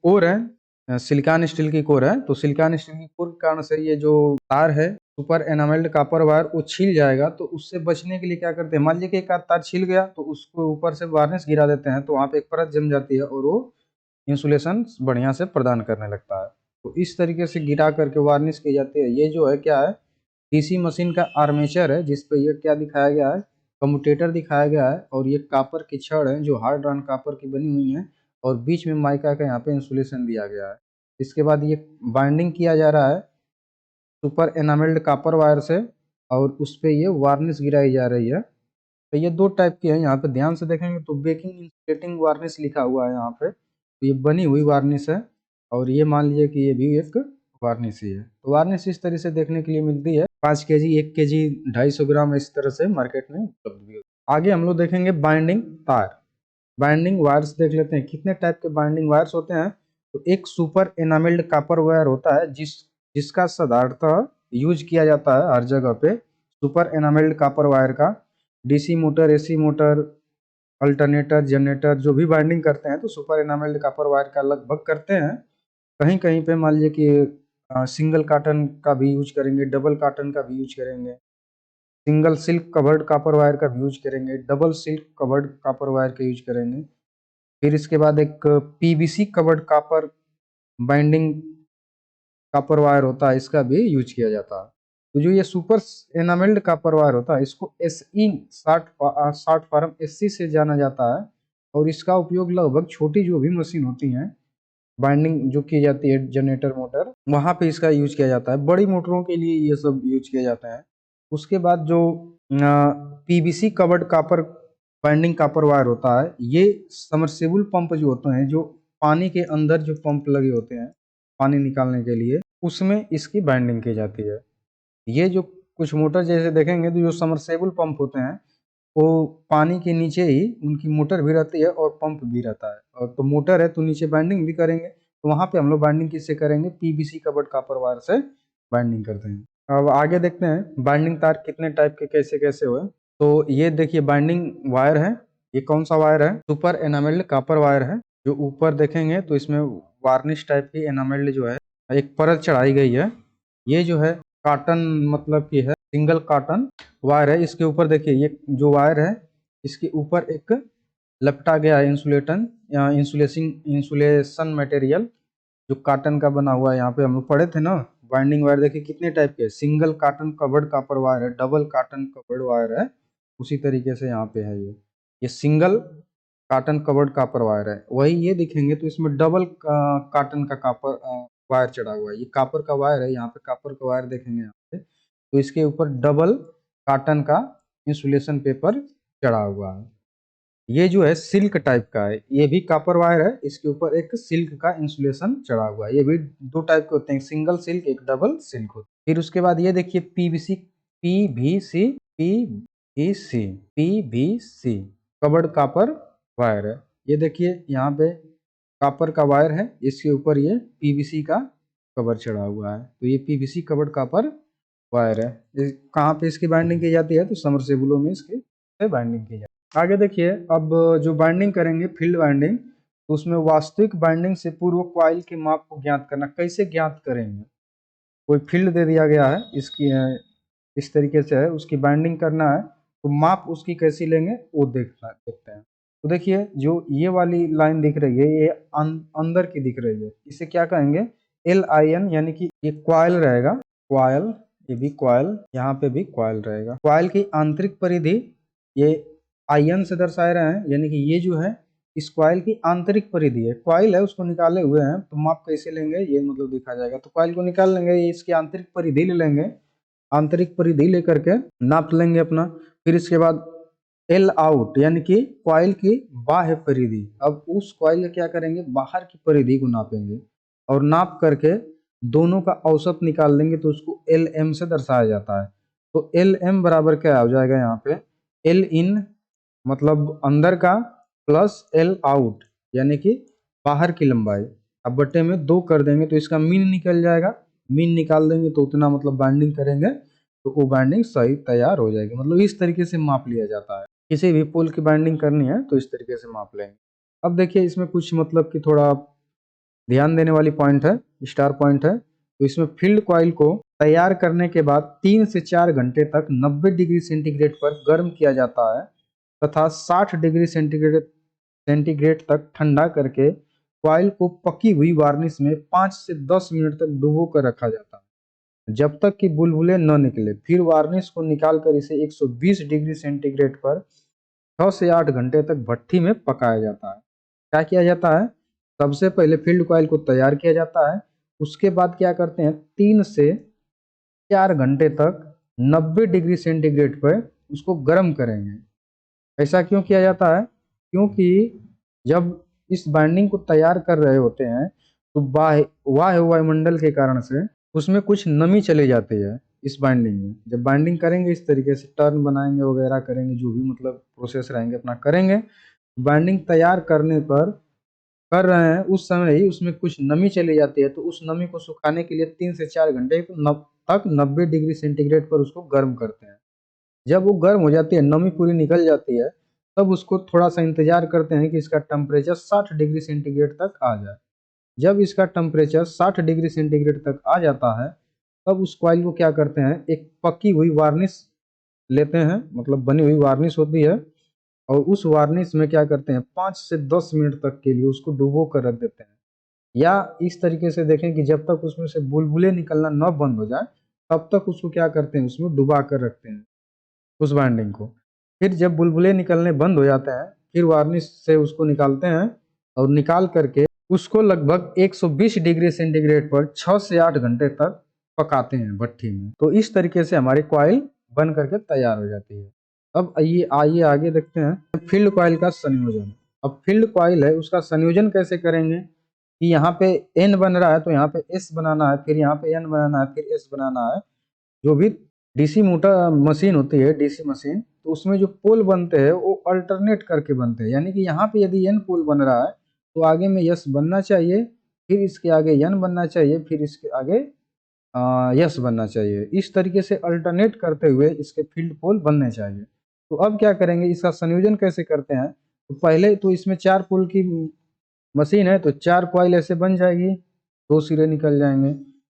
कोर है, सिलिकॉन स्टील की कोर है, तो सिलिकॉन स्टील की कोर के कारण से ये जो तार है सुपर एनामेल्ड कॉपर वायर वो छिल जाएगा। तो उससे बचने के लिए क्या करते हैं, मान लीजिए कि एक आध तार छिल गया तो उसको ऊपर से वार्निश गिरा देते हैं, तो वहाँ पे एक परत जम जाती है और वो इंसुलेशन बढ़िया से प्रदान करने लगता है। तो इस तरीके से गिरा करके वार्निश की जाती है। ये जो है क्या है, डीसी मशीन का आर्मेचर है, जिसपे ये क्या दिखाया गया है, कम्यूटेटर दिखाया गया है, और ये कॉपर की छड़ है जो हार्ड रॉन कॉपर की बनी हुई है, और बीच में माइका का यहाँ पे इंसुलेशन दिया गया है। इसके बाद ये बाइंडिंग किया जा रहा है सुपर एनामेल्ड कॉपर वायर से, और उस पे ये वार्निश गिराई जा रही है। तो ये दो टाइप की है, यहाँ पे ध्यान से देखेंगे तो बेकिंग इंसुलेटिंग वार्निश लिखा हुआ है यहाँ पे, तो ये बनी हुई वार्निश है, और ये मान लीजिए कि ये भी एक वार्निश ही है। तो वार्निश इस तरह से देखने के लिए मिलती है, 5 kg 1 kg 250 ग्राम इस तरह से मार्केट में उपलब्ध भी होती है। आगे हम लोग देखेंगे बाइंडिंग तार, बाइंडिंग वायर्स देख लेते हैं कितने टाइप के बाइंडिंग वायर्स होते हैं। तो एक सुपर एनामेल्ड कॉपर वायर होता है जिसका साधारणतः यूज किया जाता है हर जगह पे, सुपर एनामेल्ड कॉपर वायर का। DC motor, AC motor, alternator, generator जो भी बाइंडिंग करते हैं तो सुपर एनामेल्ड कॉपर वायर का लगभग करते हैं। कहीं कहीं पे मान लीजिए कि सिंगल कॉटन का भी यूज करेंगे, डबल कॉटन का भी यूज करेंगे, single silk covered copper wire का भी यूज करेंगे, double silk covered copper wire का यूज करेंगे। फिर इसके बाद एक PVC covered copper binding copper wire होता है, इसका भी यूज किया जाता है। तो जो ये सुपर एनामेल्ड कॉपर वायर होता है इसको एसई 60 फार्म एससी से जाना जाता है, और इसका उपयोग लगभग छोटी जो भी मशीन होती हैं बाइंडिंग जो की जाती है जनरेटर मोटर, वहां पे इसका यूज किया जाता है। बड़ी मोटरों के लिए ये सब यूज किया जाता है। उसके बाद जो PVC covered copper binding copper wire होता है, ये समरसेबुल पंप जो होते हैं, जो पानी के अंदर जो पंप लगे होते हैं पानी निकालने के लिए, उसमें इसकी बाइंडिंग की जाती है। ये जो कुछ मोटर जैसे देखेंगे तो जो समरसेबुल पंप होते हैं वो पानी के नीचे ही उनकी मोटर भी रहती है और पंप भी रहता है, और तो मोटर है तो नीचे बाइंडिंग भी करेंगे, तो वहां पे हम लोग बाइंडिंग किससे करेंगे, पीवीसी कवर्ड कॉपर वायर से बाइंडिंग करते हैं। अब आगे देखते हैं बाइंडिंग तार कितने टाइप के कैसे कैसे हुए। तो ये देखिए बाइंडिंग वायर है, ये कौन सा वायर है, सुपर एनामेल्ड कॉपर वायर है। जो ऊपर देखेंगे तो इसमें वार्निश टाइप की एनामेल्ड जो है एक परत चढ़ाई गई है। ये जो है कॉटन मतलब की है, सिंगल कॉटन वायर है। इसके ऊपर देखिए ये जो वायर है इसके ऊपर एक लपटा गया है इंसुलेशन इंसुलेशन मटेरियल जो कॉटन का बना हुआ है। यहाँ पे हम लोग पढ़े थे ना बाइंडिंग वायर, देखिए कितने टाइप के, single cotton covered copper wire है, डबल कॉटन कवर्ड वायर है, उसी तरीके से यहाँ पे है। ये single cotton covered copper wire है। वही ये दिखेंगे तो इसमें डबल कॉटन का कॉपर वायर चढ़ा हुआ है। ये कॉपर का वायर है, यहाँ पे कॉपर का वायर देखेंगे यहाँ पे, तो इसके ऊपर डबल कॉटन का इंसुलेशन पेपर चढ़ा हुआ है। ये जो है सिल्क टाइप का है, ये भी कॉपर वायर है, इसके ऊपर एक सिल्क का इंसुलेशन चढ़ा हुआ है। ये भी दो टाइप के होते हैं, सिंगल सिल्क एक डबल सिल्क होता है। फिर उसके बाद ये देखिए PVC PVC PVC PVC covered copper wire है। ये देखिए यहाँ पे कॉपर का वायर है, इसके ऊपर ये पीवीसी का कवर चढ़ा हुआ है, तो ये पीवीसी कवर्ड कॉपर वायर है। कहाँ पे इसकी बाइंडिंग की जाती है, तो समरसेबुलों में इसकी बाइंडिंग की जाती है। आगे देखिए अब जो बाइंडिंग करेंगे फील्ड बाइंडिंग, तो उसमें वास्तविक बाइंडिंग से पूर्व कॉइल के माप को ज्ञात करना। कैसे ज्ञात करेंगे, कोई फील्ड दे दिया गया है इसकी इस तरीके से है, उसकी बाइंडिंग करना है, तो माप उसकी कैसी लेंगे वो देखते हैं। तो देखिए जो ये वाली लाइन दिख रही है ये अंदर की दिख रही है, इसे क्या कहेंगे, LIN, यानी कि ये क्वाइल रहेगा, क्वाइल, ये भी क्वाइल, यहाँ पे भी क्वाइल रहेगा। क्वाइल की आंतरिक परिधि ये IN से दर्शाए रहे हैं, यानी कि ये जो है इस क्वाइल की आंतरिक परिधि है, क्वाइल है उसको निकाले हुए हैं, तो माप कैसे लेंगे ये मतलब दिखा जाएगा। तो क्वाइल को निकाल लेंगे, ये इसकी आंतरिक परिधि ले लेंगे, आंतरिक परिधि लेकर के नाप लेंगे अपना। फिर इसके बाद L आउट यानी कि क्वाइल की बाह्य परिधि, अब उस क्वाइल का क्या करेंगे, बाहर की परिधि को नापेंगे और नाप करके दोनों का औसत निकाल देंगे, तो उसको LM से दर्शाया जाता है। तो LM बराबर क्या हो जाएगा यहाँ पे, L इन मतलब अंदर का प्लस L आउट यानी कि बाहर की लंबाई अब बटे में 2 कर देंगे तो इसका मीन निकल जाएगा। मीन निकाल देंगे तो उतना मतलब बाइंडिंग करेंगे तो वो बाइंडिंग सही तैयार हो जाएगी। मतलब इस तरीके से माप लिया जाता है। किसी भी पोल की बाइंडिंग करनी है तो इस तरीके से माप लेंगे। अब देखिए इसमें कुछ मतलब कि थोड़ा ध्यान देने वाली पॉइंट है, स्टार पॉइंट है। तो इसमें फील्ड कॉइल को तैयार करने के बाद 3 से 4 घंटे तक 90 डिग्री सेंटीग्रेड पर गर्म किया जाता है तथा 60 डिग्री सेंटीग्रेड तक ठंडा करके कॉइल को पकी हुई वार्निश में 5 से 10 मिनट तक डुबो कर रखा जाता है जब तक कि बुलबुले न निकले। फिर वार्निश को निकालकर इसे 120 डिग्री सेंटीग्रेड पर 6 से 8 घंटे तक भट्ठी में पकाया जाता है। क्या किया जाता है, सबसे पहले फील्ड कॉइल को तैयार किया जाता है। उसके बाद क्या करते हैं, 3 से 4 घंटे तक 90 डिग्री सेंटीग्रेड पर उसको गर्म करेंगे। ऐसा क्यों किया जाता है, क्योंकि जब इस बाइंडिंग को तैयार कर रहे होते हैं तो वायुमंडल के कारण से उसमें कुछ नमी चली जाती है इस बाइंडिंग में। जब बाइंडिंग करेंगे इस तरीके से टर्न बनाएंगे वगैरह करेंगे, जो भी मतलब प्रोसेस रहेंगे अपना करेंगे, बाइंडिंग तैयार करने पर कर रहे हैं उस समय ही उसमें कुछ नमी चली जाती है। तो उस नमी को सुखाने के लिए 3 से 4 घंटे तक 90 डिग्री सेंटीग्रेड पर उसको गर्म करते हैं। जब वो गर्म हो जाती है, नमी पूरी निकल जाती है, तब उसको थोड़ा सा इंतजार करते हैं कि इसका टेम्परेचर 60 डिग्री सेंटीग्रेड तक आ जाए। जब इसका टेम्परेचर 60 डिग्री सेंटीग्रेड तक आ जाता है तब उस कॉइल को क्या करते हैं, एक पकी हुई वार्निश लेते हैं, मतलब बनी हुई वार्निश होती है, और उस वार्निश में क्या करते हैं 5 से 10 मिनट तक के लिए उसको डुबो कर रख देते हैं। या इस तरीके से देखें कि जब तक उसमें से बुलबुले निकलना न बंद हो जाए तब तक उसको क्या करते हैं, उसमें डुबा कर रखते हैं उस बाइंडिंग को। फिर जब बुलबुले निकलने बंद हो जाते हैं फिर वार्निश से उसको निकालते हैं और निकाल करके उसको लगभग 120 डिग्री सेंटीग्रेड पर 6 से 8 घंटे तक पकाते हैं भट्ठी में। तो इस तरीके से हमारी कॉइल बन करके तैयार हो जाती है। अब आइए आगे देखते हैं फील्ड कॉइल का संयोजन। अब फील्ड कॉइल है उसका संयोजन कैसे करेंगे कि यहाँ पे एन बन रहा है तो यहाँ पे एस बनाना है, फिर यहाँ पे एन बनाना है, फिर एस बनाना है। जो भी डीसी मोटर मशीन होती है, डीसी मशीन, तो उसमें जो पोल बनते हैं वो अल्टरनेट करके बनते हैं। यानी कि यहाँ पे यदि एन पोल बन रहा है तो आगे में यस बनना चाहिए, फिर इसके आगे एन बनना चाहिए, फिर इसके आगे यस बनना चाहिए। इस तरीके से अल्टरनेट करते हुए इसके फील्ड पोल बनने चाहिए। तो अब क्या करेंगे, इसका संयोजन कैसे करते हैं, तो पहले तो इसमें 4 पोल की मशीन है तो 4 कॉइल ऐसे बन जाएगी, 2 सिरे निकल जाएंगे।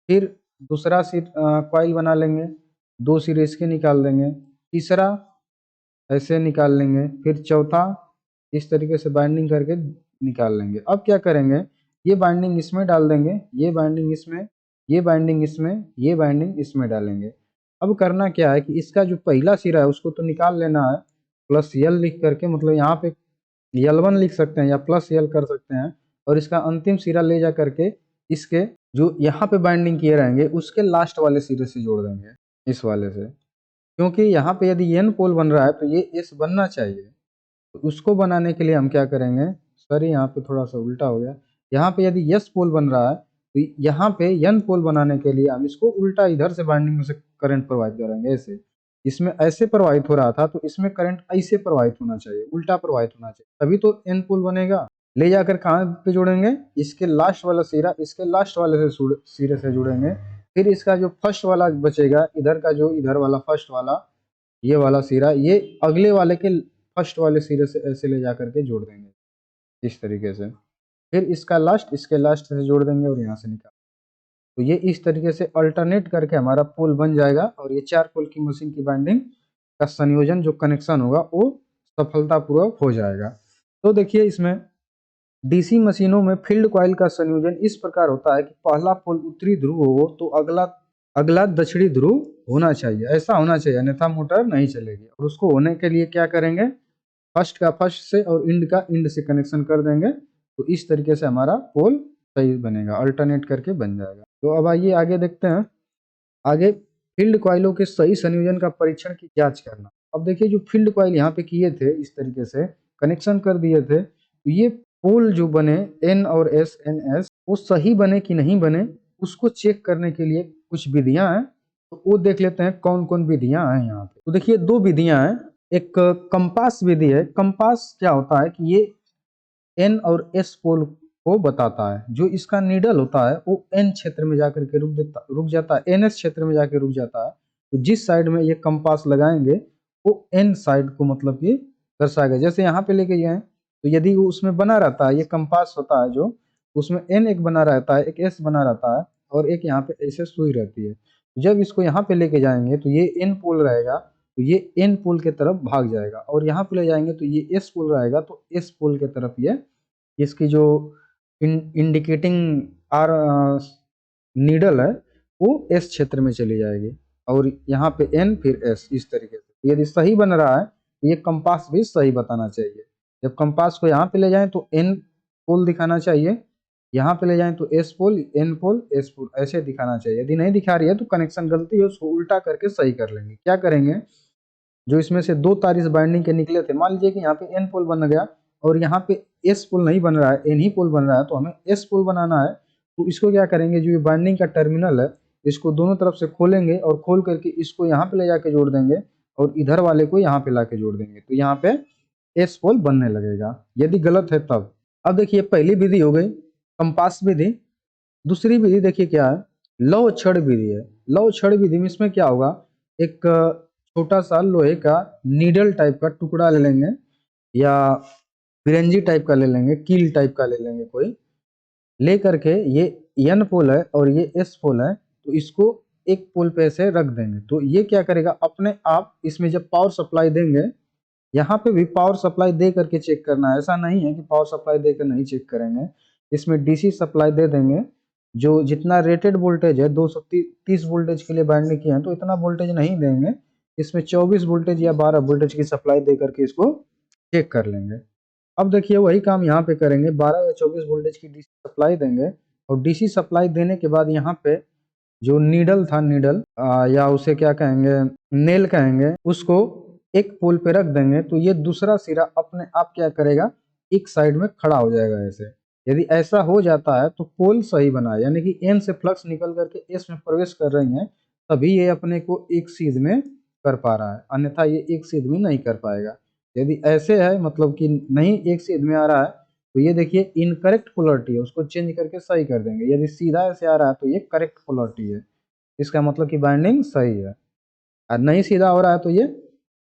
फिर दूसरा कॉइल बना लेंगे, 2 सिरे इसके निकाल देंगे, तीसरा ऐसे निकाल लेंगे, फिर चौथा इस तरीके से बाइंडिंग करके निकाल लेंगे। अब क्या करेंगे, ये बाइंडिंग इसमें डाल देंगे, ये बाइंडिंग इसमें, ये बाइंडिंग इसमें, ये बाइंडिंग इसमें डालेंगे। अब करना क्या है कि इसका जो पहला सिरा है उसको तो निकाल लेना है, प्लस यल लिख करके, मतलब यहाँ पे L1 लिख सकते हैं या प्लस यल कर सकते हैं, और इसका अंतिम सिरा ले जा करके इसके जो यहाँ पे बाइंडिंग किए रहेंगे उसके लास्ट वाले सिरे से जोड़ देंगे, इस वाले से। क्योंकि यहाँ पे यदि एन पोल बन रहा है तो ये एस बनना चाहिए। तो उसको बनाने के लिए हम क्या करेंगे, सॉरी यहाँ पे थोड़ा सा उल्टा हो गया, यहाँ पे यदि यस पोल बन रहा है तो यहाँ पे एन पोल बनाने के लिए हम इसको उल्टा इधर से बाइंडिंग में से करंट प्रोवाइड करेंगे। ऐसे इसमें ऐसे प्रवाहित हो रहा था तो इसमें करंट ऐसे प्रवाहित होना चाहिए, उल्टा प्रवाहित होना चाहिए, तभी तो एन पोल बनेगा। ले जाकर कहाँ पे जोड़ेंगे, इसके लास्ट वाला सिरा इसके लास्ट वाले से सिरे से जुड़ेंगे। फिर इसका जो फर्स्ट वाला बचेगा, इधर का जो इधर वाला फर्स्ट वाला ये वाला सिरा, ये अगले वाले के फर्स्ट वाले सिरे से ऐसे ले जा करके जोड़ देंगे इस तरीके से। फिर इसका लास्ट इसके लास्ट से जोड़ देंगे और यहाँ से निकाल। तो ये इस तरीके से अल्टरनेट करके हमारा पोल बन जाएगा और ये 4 पोल की मशीन की बाइंडिंग का संयोजन जो कनेक्शन होगा वो सफलतापूर्वक हो जाएगा। तो देखिए इसमें डीसी मशीनों में फील्ड कॉइल का संयोजन इस प्रकार होता है कि पहला पोल उत्तरी ध्रुव हो तो अगला अगला दक्षिणी ध्रुव होना चाहिए, ऐसा होना चाहिए, अन्यथा मोटर नहीं चलेगी। और उसको होने के लिए क्या करेंगे, फर्स्ट का फर्स्ट से और इंड का इंड से कनेक्शन कर देंगे। तो इस तरीके से हमारा पोल सही बनेगा, अल्टरनेट करके बन जाएगा। तो अब आइए आगे देखते हैं, आगे फील्ड कॉइलों के सही संयोजन का परीक्षण की जांच करना। अब देखिए जो फील्ड कॉइल यहाँ पे किए थे इस तरीके से कनेक्शन कर दिए थे, तो ये पोल जो बने एन और एस एन एस वो सही बने कि नहीं बने उसको चेक करने के लिए कुछ विधियां हैं। तो वो देख लेते हैं कौन कौन विधियां हैं यहाँ पे। तो देखिए 2 विधियां हैं, एक कंपास विधि है। कंपास क्या होता है कि ये एन और एस पोल को बताता है। जो इसका नीडल होता है वो एन क्षेत्र में जाकर के रुक जाता है, एनएस क्षेत्र में जाकर रुक जाता है। तो जिस साइड में ये कंपास लगाएंगे वो एन साइड को मतलब कि दर्शाएगा। जैसे यहाँ पे लेके जाए तो यदि वो उसमें बना रहता है, ये कंपास होता है जो, उसमें एन एक बना रहता है, एक एस बना रहता है और एक यहाँ पे ऐसे सुई रहती है। जब इसको यहाँ पे लेके जाएंगे तो ये एन पोल रहेगा, तो ये एन पोल के तरफ भाग जाएगा, और यहाँ पे ले जाएंगे तो ये एस पोल रहेगा, तो एस पोल के तरफ ये इसकी जो इंडिकेटिंग आर नीडल है वो एस क्षेत्र में चली जाएगी, और यहाँ पे एन फिर एस, इस तरीके से। यदि सही बन रहा है तो ये कंपास भी सही बताना चाहिए। जब कंपास को यहाँ पे ले जाएं तो एन पोल दिखाना चाहिए, यहाँ पे ले जाएं तो S pole, N pole, S pole, ऐसे दिखाना चाहिए। यदि नहीं दिखा रही है तो कनेक्शन गलती है, उसको उल्टा करके सही कर लेंगे। क्या करेंगे, जो इसमें से 2 तार इस बाइंडिंग के निकले थे, मान लीजिए कि यहाँ पे एन पोल बन गया और यहाँ पे एस पोल नहीं बन रहा है, एन ही पोल बन रहा है, तो हमें एस पोल बनाना है। तो इसको क्या करेंगे, जो ये बाइंडिंग का टर्मिनल है इसको दोनों तरफ से खोलेंगे और खोल करके इसको यहाँ पे ले जाके जोड़ देंगे और इधर वाले को यहाँ पे लाके जोड़ देंगे, तो यहाँ पे एस पोल बनने लगेगा, यदि गलत है तब। अब देखिए पहली विधि हो गई कंपास विधि। दूसरी विधि देखिए क्या है, लौह छड़ विधि है। लौह छड़ विधि में इसमें क्या होगा, एक छोटा सा लोहे का नीडल टाइप का टुकड़ा ले लेंगे या फिरंजी टाइप का ले लेंगे, कील टाइप का ले लेंगे कोई, ले करके ये एन पोल है और ये एस पोल है, तो इसको एक पोल पे ऐसे रख देंगे। तो ये क्या करेगा, अपने आप इसमें जब पावर सप्लाई देंगे, यहाँ पे भी पावर सप्लाई दे करके चेक करना है, ऐसा नहीं है कि पावर सप्लाई देकर नहीं चेक करेंगे। इसमें डीसी सप्लाई दे देंगे, जो जितना रेटेड वोल्टेज है 230 वोल्टेज के लिए बाइंडिंग किए हैं, तो इतना वोल्टेज नहीं देंगे, इसमें 24 वोल्टेज या 12 वोल्टेज की सप्लाई दे करके इसको चेक कर लेंगे। अब देखिए वही काम यहाँ पे करेंगे, 12 या 24 वोल्टेज की डीसी सप्लाई देंगे, और डीसी सप्लाई देने के बाद यहाँ पे जो नीडल था, नीडल या उसे क्या कहेंगे, नेल कहेंगे, उसको एक पोल पे रख देंगे। तो ये दूसरा सिरा अपने आप क्या करेगा, एक साइड में खड़ा हो जाएगा ऐसे। यदि ऐसा हो जाता है तो पोल सही बना है, यानी कि एन से फ्लक्स निकल करके एस में प्रवेश कर रही है, तभी ये अपने को एक सीध में कर पा रहा है, अन्यथा ये एक सीध में नहीं कर पाएगा। यदि ऐसे है मतलब कि नहीं एक सीध में आ रहा है, तो ये देखिए इनकरेक्ट पोलरिटी है, उसको चेंज करके सही कर देंगे। यदि सीधा ऐसे आ रहा है तो ये करेक्ट पोलरिटी है, इसका मतलब कि बाइंडिंग सही है, और नहीं सीधा हो रहा है तो ये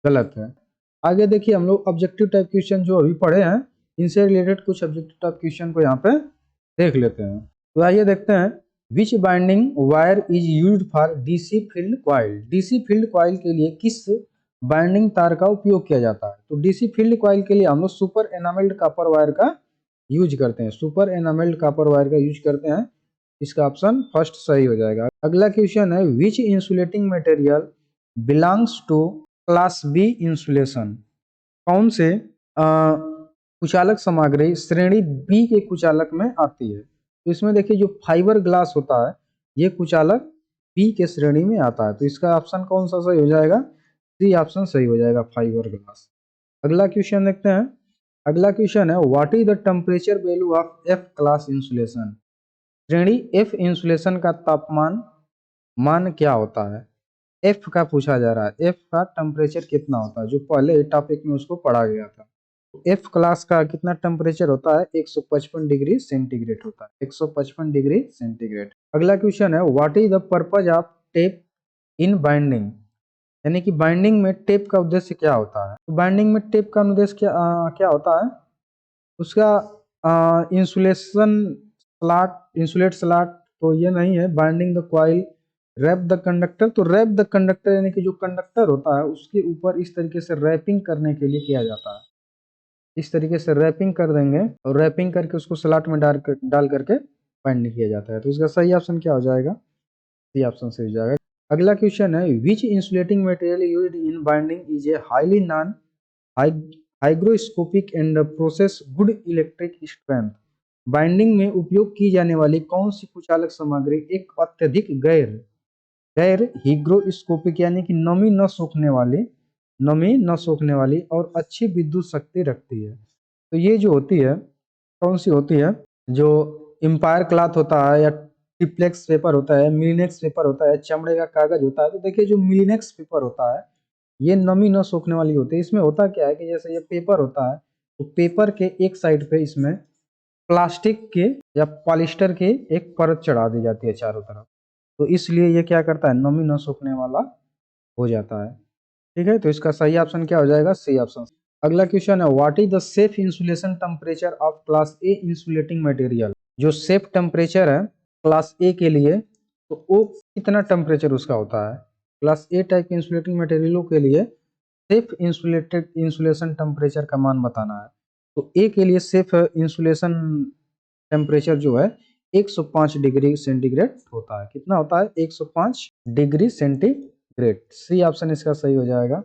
गलत है। आगे देखिए हम लोग ऑब्जेक्टिव टाइप क्वेश्चन जो अभी पढ़े हैं, इनसे रिलेटेड कुछ ऑब्जेक्टिव टाइप क्वेश्चन को यहाँ पे देख लेते हैं। तो आइए देखते हैं, which binding wire is used for DC field coil. DC field coil के लिए किस बाइंडिंग तार का उपयोग किया जाता है। तो डीसी फील्ड कॉइल के लिए हम लोग सुपर एनामेल्ड कॉपर वायर का यूज करते हैं, सुपर एनामेल्ड कॉपर वायर का यूज करते हैं। इसका ऑप्शन फर्स्ट सही हो जाएगा। अगला क्वेश्चन है, which insulating material belongs to class B insulation. कौन से कुचालक सामग्री श्रेणी बी के कुचालक में आती है। तो इसमें देखिए जो फाइबर ग्लास होता है ये कुचालक बी के श्रेणी में आता है, तो इसका ऑप्शन कौन सा सही हो जाएगा, सी ऑप्शन सही हो जाएगा, फाइबर ग्लास। अगला क्वेश्चन देखते हैं। अगला क्वेश्चन है, what is the temperature value of F class insulation. श्रेणी एफ इंसुलेशन का तापमान मान क्या होता है। एफ का पूछा जा रहा है, एफ का टेम्परेचर कितना होता है, जो पहले टॉपिक में उसको पढ़ा गया था। एफ क्लास का कितना टेम्परेचर होता है, 155 डिग्री सेंटीग्रेड होता है, 155 डिग्री सेंटीग्रेड। अगला क्वेश्चन है, what is the purpose of tape in binding. यानी कि बाइंडिंग में टेप का उद्देश्य क्या होता है। तो बाइंडिंग में टेप का उद्देश्य क्या होता है, उसका इंसुलेशन स्लॉट, इंसुलेट स्लॉट तो ये नहीं है। Binding the coil, wrap the conductor, तो रैप द कंडक्टर यानी कि जो कंडक्टर होता है उसके ऊपर इस तरीके से रैपिंग करने के लिए किया जाता है। इस तरीके से रैपिंग कर देंगे और रैपिंग करके उसको स्लॉट में डाल करके बाइंडिंग किया जाता है। तो इसका सही ऑप्शन क्या हो जाएगा, सी ऑप्शन सही हो जाएगा। अगला क्वेश्चन है, which insulating material used in binding is a highly non hygroscopic and process good electric strength. Binding में उपयोग की जाने वाली कौन सी कुचालक सामग्री एक अत्यधिक गैर हिग्रोस्कोपिक यानी कि नमी न सोखने वाली और अच्छी विद्युत शक्ति रखती है। तो ये जो होती है कौन सी होती है, जो एम्पायर क्लॉथ होता है या ट्रिप्लेक्स पेपर होता है, मिलीनेक्स पेपर होता है, चमड़े का कागज होता है। तो देखिए जो मिलीनेक्स पेपर होता है ये नमी न सोखने वाली होती है। इसमें होता क्या है कि जैसे ये पेपर होता है तो पेपर के एक साइड पे इसमें प्लास्टिक के या पॉलिस्टर के एक परत चढ़ा दी जाती है चारों तरफ, तो इसलिए ये क्या करता है, नमी न सूखने वाला हो जाता है। ठीक है, तो इसका सही ऑप्शन क्या हो जाएगा, सी ऑप्शन। अगला क्वेश्चन है, what is the safe insulation temperature of class A insulating material. जो सेफ टेम्परेचर है क्लास ए के लिए, तो वो कितना टेम्परेचर उसका होता है। क्लास ए टाइप के इंसुलेटिंग मटेरियलों के लिए सेफ इंसुलेशन टेम्परेचर का मान बताना है। तो ए के लिए सेफ इंसुलेशन टेम्परेचर जो है 105 डिग्री सेंटीग्रेड होता है। कितना होता है, 105 डिग्री सेंटीग्रेड। सी ऑप्शन इसका सही हो जाएगा।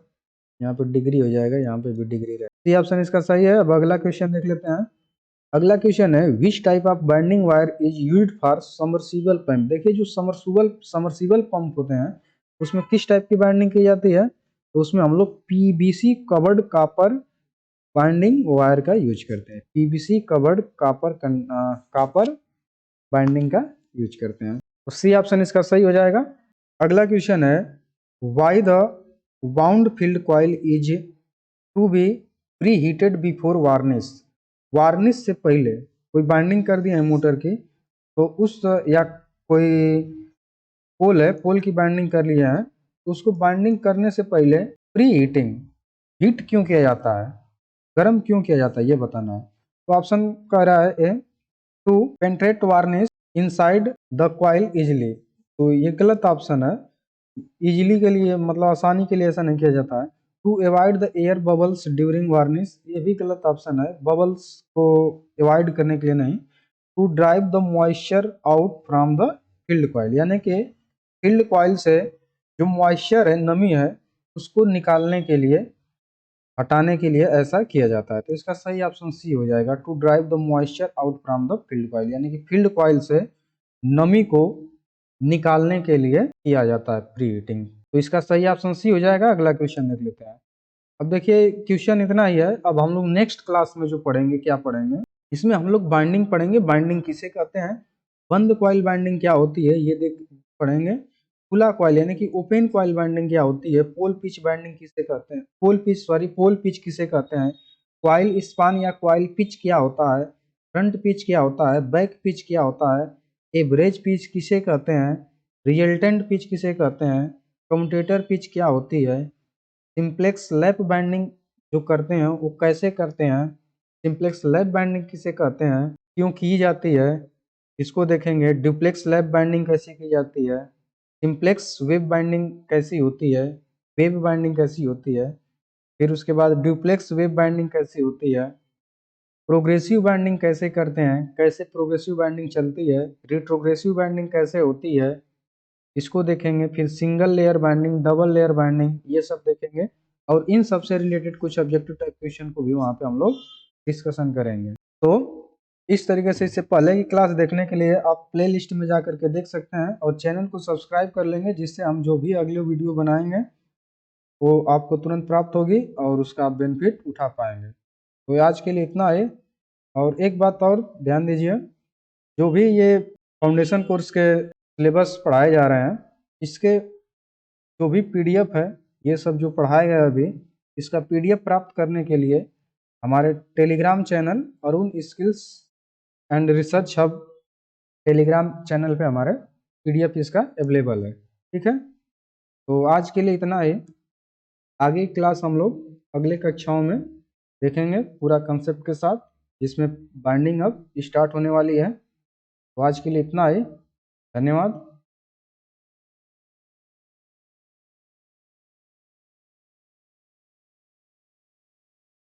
यहाँ पे डिग्री हो जाएगा, यहाँ पे भी डिग्री रहेगा। सी ऑप्शन इसका सही है। अब अगला क्वेश्चन देख लेते हैं। अगला क्वेश्चन है, which type of binding wire is used for submersible pump. देखिए जो समर्सिबल पंप होते हैं उसमें किस टाइप की बाइंडिंग की जाती है, तो उसमें हम लोग PVC covered copper binding wire का यूज करते हैं। पीवीसी कवर्ड कॉपर बाइंडिंग का यूज करते हैं, तो सी ऑप्शन इसका सही हो जाएगा। अगला क्वेश्चन है, why the wound field coil is to be pre heated before varnish. Varnish से पहले कोई बाइंडिंग कर दिया है मोटर की, तो उस या कोई पोल है, पोल की बाइंडिंग कर लिया है, तो उसको बाइंडिंग करने से पहले प्री हीटिंग, हीट क्यों किया जाता है, गर्म क्यों किया जाता है, ये बताना है। तो ऑप्शन कह रहा है A, to penetrate varnish inside the coil easily. तो ये गलत ऑप्शन है। इजिली के लिए मतलब आसानी के लिए ऐसा नहीं किया जाता है। To avoid the air bubbles during varnish, ये भी गलत ऑप्शन है। बबल्स को अवॉइड करने के लिए नहीं। To drive the moisture out from the field coil, यानी कि फील्ड कॉइल से जो मॉइस्चर है, नमी है, उसको निकालने के लिए, हटाने के लिए ऐसा किया जाता है। तो इसका सही ऑप्शन सी हो जाएगा, to drive the moisture out from the field coil, यानी कि फील्ड कॉइल से नमी को निकालने के लिए किया जाता है प्री हीटिंग। तो इसका सही ऑप्शन सी हो जाएगा। अगला क्वेश्चन देख लेते हैं। अब देखिए क्वेश्चन इतना ही है। अब हम लोग नेक्स्ट क्लास में जो पढ़ेंगे, क्या पढ़ेंगे, इसमें हम लोग बाइंडिंग पढ़ेंगे। बाइंडिंग किसे कहते हैं, बंद कॉइल बाइंडिंग क्या होती है ये देख पढ़ेंगे। खुला कॉइल यानी कि ओपन कॉइल बाइंडिंग क्या होती है। पोल पिच बाइंडिंग किसे कहते हैं, पोल पिच किसे कहते हैं। कॉइल स्पान या कॉइल पिच क्या होता है। फ्रंट पिच क्या होता है, बैक पिच क्या होता है। एवरेज पिच किसे कहते हैं, रिजल्टेंट पिच किसे कहते हैं, कम्यूटेटर पिच क्या होती है। सिंप्लेक्स लैप बाइंडिंग जो करते हैं वो कैसे करते हैं, सिंप्लेक्स लैप बाइंडिंग किसे कहते हैं, क्यों की जाती है, इसको देखेंगे। डुप्लेक्स लैप बाइंडिंग कैसे की जाती है, सिंप्लेक्स वेब बाइंडिंग कैसी होती है, वेब बाइंडिंग कैसी होती है, फिर उसके बाद डुप्लेक्स वेब बाइंडिंग कैसी होती है, प्रोग्रेसिव बाइंडिंग कैसे करते हैं, कैसे प्रोग्रेसिव बाइंडिंग चलती है, रिट्रोग्रेसिव बाइंडिंग कैसे होती है, इसको देखेंगे। फिर single layer binding, double layer binding, ये सब देखेंगे। और इन सब से रिलेटेड कुछ ऑब्जेक्टिव टाइप क्वेश्चन को भी वहाँ पे हम लोग डिस्कशन करेंगे। तो इस तरीके से इससे पहले की क्लास देखने के लिए आप प्ले लिस्ट में जा करके देख सकते हैं, और चैनल को सब्सक्राइब कर लेंगे, जिससे हम जो भी अगले वीडियो बनाएंगे वो आपको तुरंत प्राप्त होगी और उसका आप बेनिफिट उठा पाएंगे। तो आज के लिए इतना है। और एक बात और ध्यान दीजिए, जो भी ये फाउंडेशन कोर्स के सिलेबस पढ़ाए जा रहे हैं, इसके जो भी पीडीएफ है, ये सब जो पढ़ाया गया अभी, इसका पीडीएफ प्राप्त करने के लिए हमारे Telegram channel Arun skills and research hub Telegram channel पे हमारे पीडीएफ इसका अवेलेबल है। ठीक है, तो आज के लिए इतना ही। आगे की क्लास हम लोग अगले कक्षाओं में देखेंगे पूरा कंसेप्ट के साथ, जिसमें बाइंडिंग अब स्टार्ट होने वाली है। तो आज के लिए इतना ही, धन्यवाद।